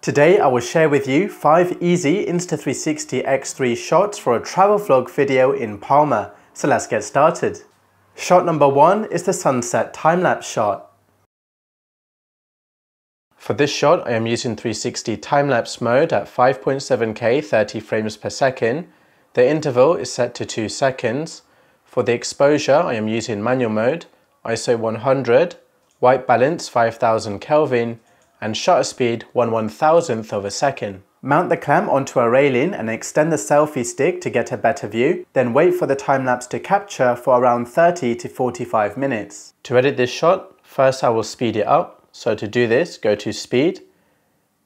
Today I will share with you 5 easy Insta360 X3 shots for a travel vlog video in Palma. So let's get started. Shot number 1 is the sunset time-lapse shot. For this shot I am using 360 time-lapse mode at 5.7K 30 frames per second. The interval is set to 2 seconds. For the exposure I am using manual mode, ISO 100, white balance 5000 Kelvin, and shutter speed 1/1000th of a second. Mount the clamp onto a railing and extend the selfie stick to get a better view, then wait for the time-lapse to capture for around 30 to 45 minutes. To edit this shot, first I will speed it up. So to do this, go to speed,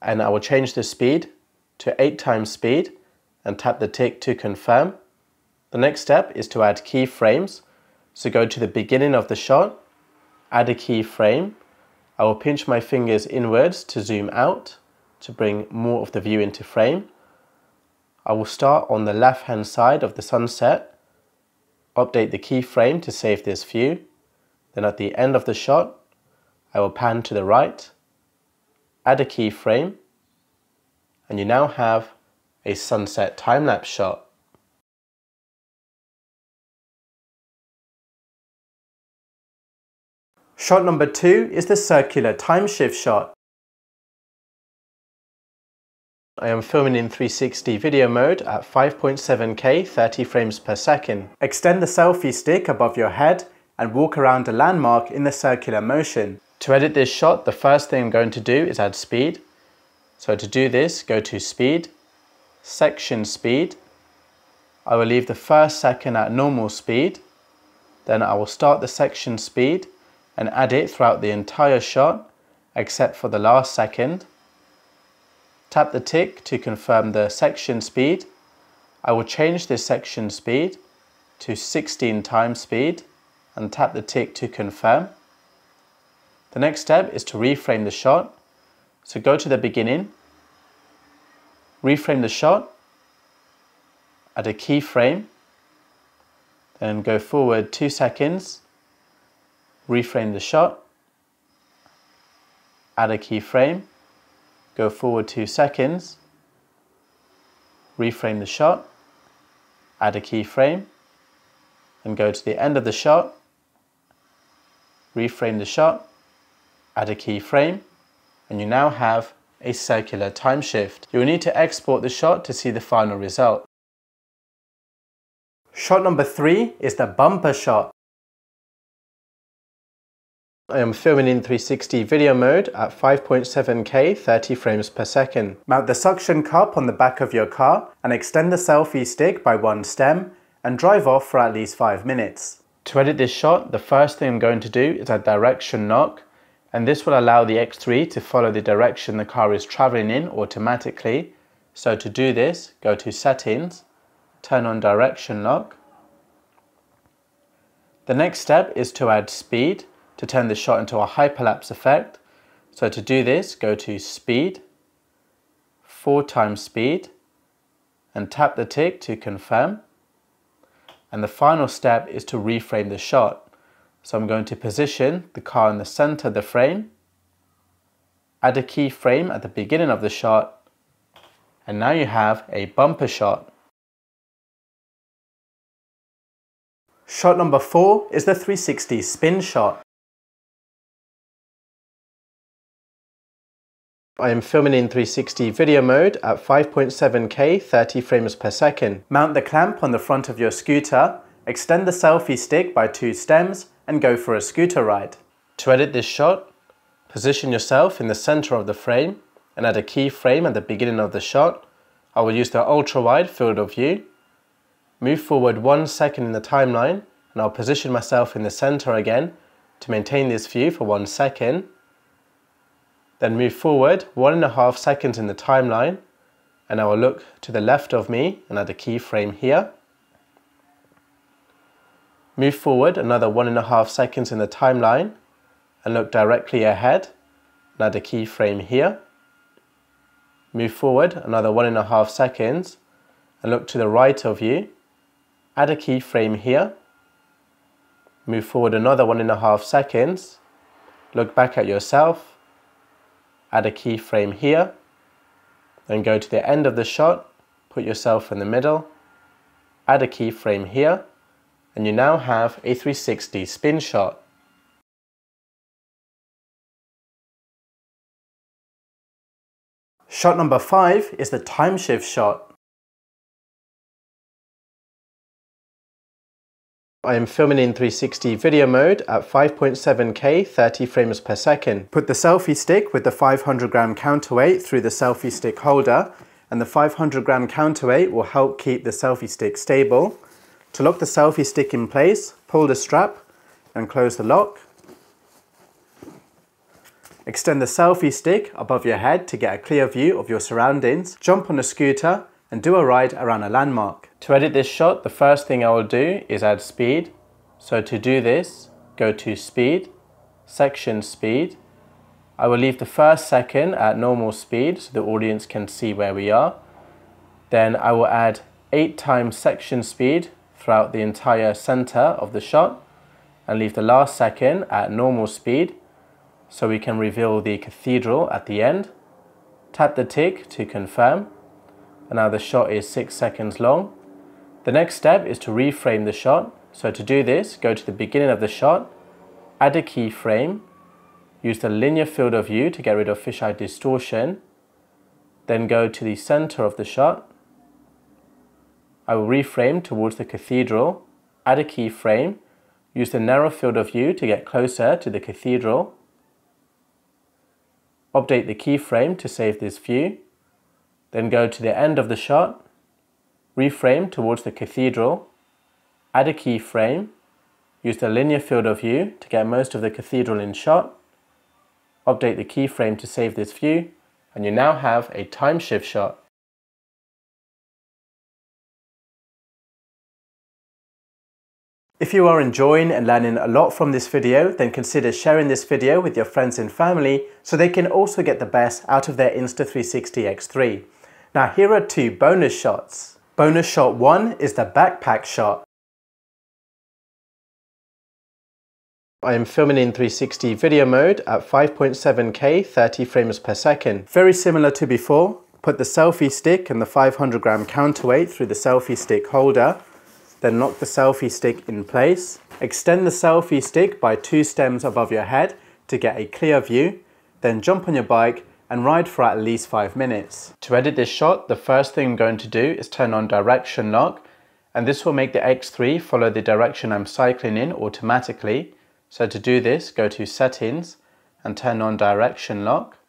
and I will change the speed to 8 times speed and tap the tick to confirm. The next step is to add keyframes. So go to the beginning of the shot, add a keyframe. I will pinch my fingers inwards to zoom out to bring more of the view into frame. I will start on the left hand side of the sunset, update the keyframe to save this view. Then at the end of the shot, I will pan to the right, add a keyframe, and you now have a sunset time-lapse shot. Shot number 2 is the circular Timeshift shot. I am filming in 360 video mode at 5.7K 30 frames per second. Extend the selfie stick above your head and walk around a landmark in the circular motion. To edit this shot, the first thing I'm going to do is add speed. So to do this, go to speed, section speed. I will leave the first second at normal speed. Then I will start the section speed and add it throughout the entire shot, except for the last second. Tap the tick to confirm the section speed. I will change this section speed to 16 times speed and tap the tick to confirm. The next step is to reframe the shot. So go to the beginning, reframe the shot, add a keyframe, then go forward 2 seconds, reframe the shot, add a keyframe, go forward 2 seconds, reframe the shot, add a keyframe, and go to the end of the shot, reframe the shot, add a keyframe, and you now have a circular time shift. You will need to export the shot to see the final result. Shot number 3 is the bumper shot. I am filming in 360 video mode at 5.7K 30 frames per second. Mount the suction cup on the back of your car and extend the selfie stick by 1 stem and drive off for at least 5 minutes. To edit this shot, the first thing I'm going to do is add direction knock, and this will allow the X3 to follow the direction the car is traveling in automatically. So to do this, go to settings, turn on direction knock. The next step is to add speed to turn the shot into a hyperlapse effect. So to do this, go to speed, 4 times speed, and tap the tick to confirm. And the final step is to reframe the shot. So I'm going to position the car in the center of the frame, add a keyframe at the beginning of the shot, and now you have a bumper shot. Shot number 4 is the 360 spin shot. I am filming in 360 video mode at 5.7K 30 frames per second. Mount the clamp on the front of your scooter, extend the selfie stick by 2 stems, and go for a scooter ride. To edit this shot, position yourself in the center of the frame and add a keyframe at the beginning of the shot. I will use the ultra wide field of view. Move forward 1 second in the timeline, and I'll position myself in the center again to maintain this view for 1 second. Then move forward 1.5 seconds in the timeline, and I will look to the left of me and add a keyframe here. Move forward another 1.5 seconds in the timeline and look directly ahead and add a keyframe here. Move forward another 1.5 seconds and look to the right of you, add a keyframe here. Move forward another 1.5 seconds, look back at yourself, add a keyframe here, Then go to the end of the shot, put yourself in the middle, add a keyframe here, and you now have a 360 spin shot. Shot number 5 is the Timeshift shot. I am filming in 360 video mode at 5.7K 30 frames per second. Put the selfie stick with the 500 gram counterweight through the selfie stick holder, and the 500 gram counterweight will help keep the selfie stick stable. To lock the selfie stick in place, pull the strap and close the lock. Extend the selfie stick above your head to get a clear view of your surroundings. Jump on a scooter and do a ride around a landmark. To edit this shot, the first thing I will do is add speed. So to do this, go to Speed, Section Speed. I will leave the first second at normal speed so the audience can see where we are. Then I will add 8 times section speed throughout the entire center of the shot and leave the last second at normal speed so we can reveal the cathedral at the end. Tap the tick to confirm, and now the shot is 6 seconds long. The next step is to reframe the shot. So to do this, go to the beginning of the shot, add a keyframe, use the linear field of view to get rid of fisheye distortion, then go to the center of the shot. I will reframe towards the cathedral, add a keyframe, use the narrow field of view to get closer to the cathedral. Update the keyframe to save this view, then go to the end of the shot, reframe towards the cathedral, add a keyframe, use the linear field of view to get most of the cathedral in shot, update the keyframe to save this view, and you now have a Timeshift shot. If you are enjoying and learning a lot from this video, then consider sharing this video with your friends and family so they can also get the best out of their Insta360 X3. Now here are 2 bonus shots. Bonus shot 1 is the backpack shot. I am filming in 360 video mode at 5.7K 30 frames per second. Very similar to before, put the selfie stick and the 500 gram counterweight through the selfie stick holder. Then lock the selfie stick in place. Extend the selfie stick by 2 stems above your head to get a clear view. Then jump on your bike and ride for at least 5 minutes. To edit this shot, the first thing I'm going to do is turn on direction lock, and this will make the X3 follow the direction I'm cycling in automatically. So to do this, go to Settings and turn on direction lock.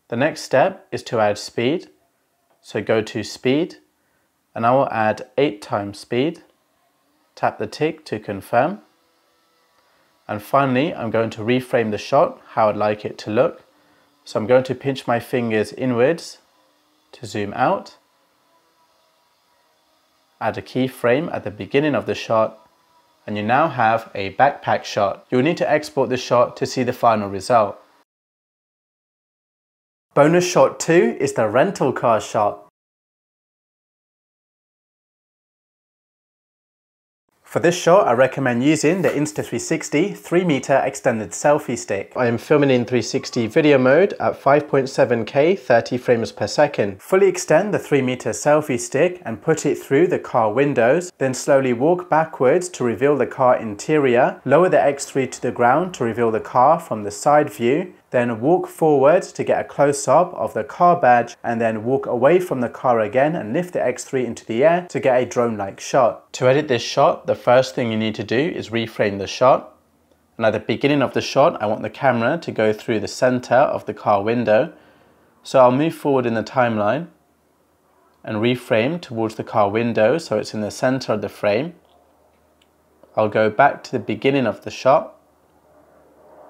The next step is to add speed. So go to Speed, and I will add 8 times speed. Tap the tick to confirm. And finally, I'm going to reframe the shot how I'd like it to look. So I'm going to pinch my fingers inwards to zoom out. Add a keyframe at the beginning of the shot, and you now have a backpack shot. You'll need to export the shot to see the final result. Bonus shot 2 is the rental car shot. For this shot, I recommend using the Insta360 3-meter extended selfie stick. I am filming in 360 video mode at 5.7K 30 frames per second. Fully extend the 3-meter selfie stick and put it through the car windows, then slowly walk backwards to reveal the car interior. Lower the X3 to the ground to reveal the car from the side view. Then walk forward to get a close-up of the car badge, and then walk away from the car again and lift the X3 into the air to get a drone-like shot. To edit this shot, the first thing you need to do is reframe the shot. And at the beginning of the shot, I want the camera to go through the center of the car window. So I'll move forward in the timeline and reframe towards the car window so it's in the center of the frame. I'll go back to the beginning of the shot,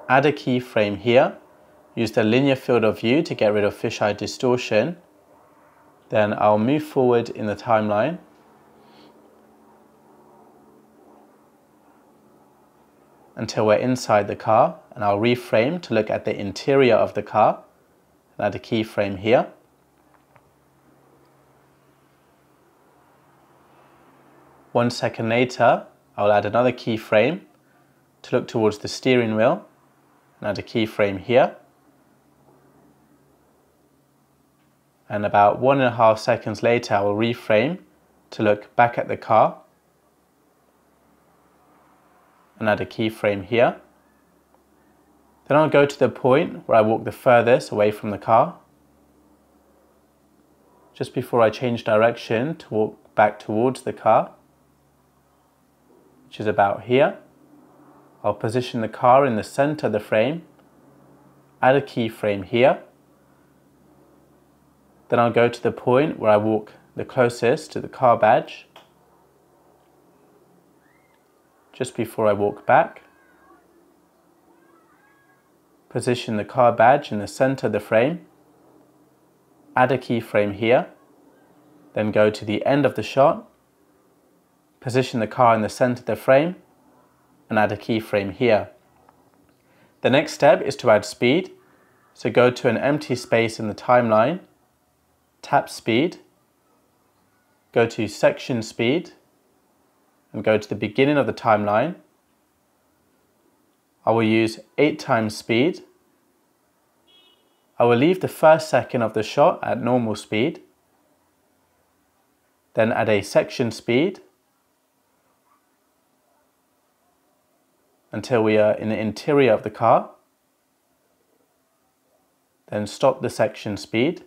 add a keyframe here. Use the linear field of view to get rid of fisheye distortion. Then I'll move forward in the timeline until we're inside the car, and I'll reframe to look at the interior of the car and add a keyframe here. One second later, I'll add another keyframe to look towards the steering wheel and add a keyframe here. and about 1.5 seconds later I will reframe to look back at the car and add a keyframe here. Then I'll go to the point where I walk the furthest away from the car, just before I change direction to walk back towards the car, which is about here. I'll position the car in the center of the frame, add a keyframe here. Then I'll go to the point where I walk the closest to the car badge, just before I walk back. Position the car badge in the center of the frame, add a keyframe here, then go to the end of the shot, position the car in the center of the frame, and add a keyframe here. The next step is to add speed, so go to an empty space in the timeline, tap speed, go to section speed, and go to the beginning of the timeline. I will use 8 times speed. I will leave the first second of the shot at normal speed, then add a section speed until we are in the interior of the car. Then stop the section speed.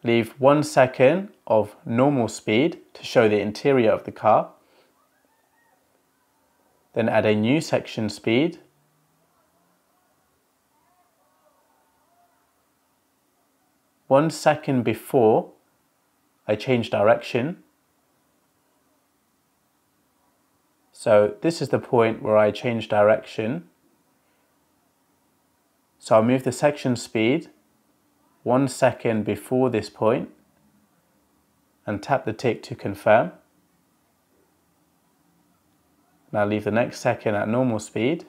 Leave 1 second of normal speed to show the interior of the car. Then add a new section speed. One second before I change direction. So this is the point where I change direction. So I'll move the section speed 1 second before this point and tap the tick to confirm. Now leave the next second at normal speed.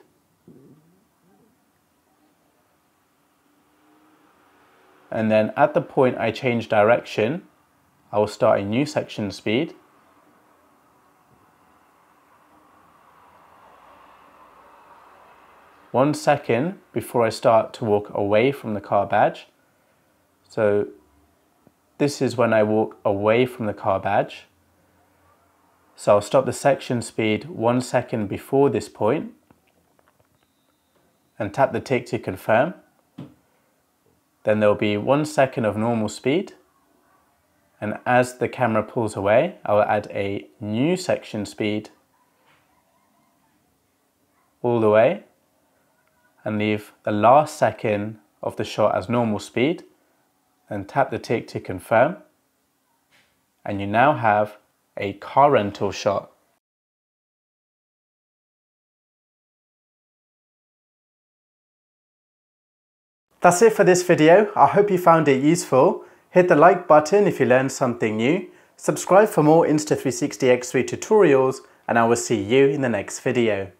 And then at the point I change direction, I will start a new section speed. One second before I start to walk away from the car badge. So this is when I walk away from the car badge. So I'll stop the section speed 1 second before this point and tap the tick to confirm. Then there will be 1 second of normal speed, and as the camera pulls away, I will add a new section speed all the way and leave the last second of the shot as normal speed and tap the tick to confirm, and you now have a car rental shot. That's it for this video. I hope you found it useful. Hit the like button if you learned something new. Subscribe for more Insta360 X3 tutorials, and I will see you in the next video.